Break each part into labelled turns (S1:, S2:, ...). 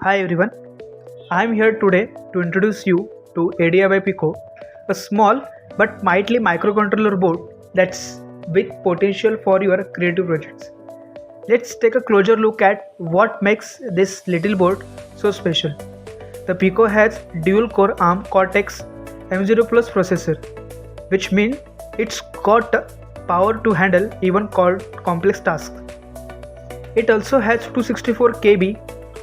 S1: Hi everyone, I am here today to introduce you to ADIY Pico, a small but mighty microcontroller board that's with potential for your creative projects. Let's take a closer look at what makes this little board so special. The Pico has dual core ARM Cortex M0 Plus processor, which means it's got power to handle even complex tasks. It also has 264 KB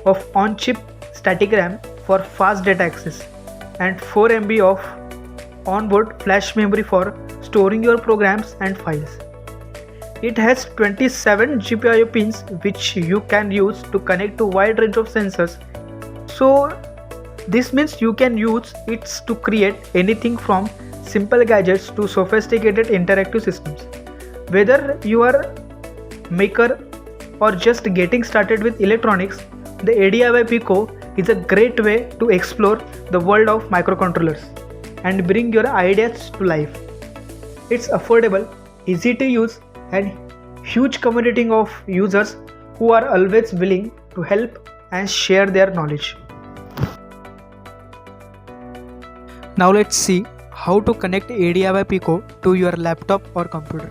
S1: of on-chip static RAM for fast data access and 4 MB of onboard flash memory for storing your programs and files. It has 27 GPIO pins which you can use to connect to wide range of sensors. So this means you can use it to create anything from simple gadgets to sophisticated interactive systems. Whether you are a maker or just getting started with electronics, the ADIY Pico is a great way to explore the world of microcontrollers and bring your ideas to life. It's affordable, easy to use, and huge community of users who are always willing to help and share their knowledge. Now let's see how to connect ADIY Pico to your laptop or computer.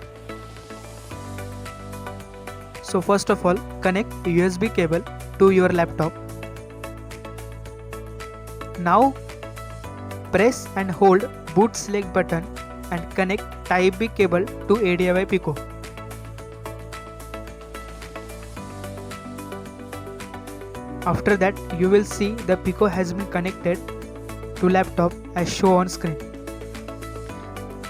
S1: So first of all, connect USB cable to your laptop. Now press and hold boot select button and connect Type B cable to ADIY Pico. After that, you will see the Pico has been connected to laptop as shown on screen.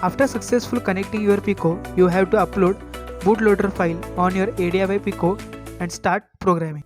S1: After successfully connecting your Pico, you have to upload bootloader file on your ADIY Pico and start programming.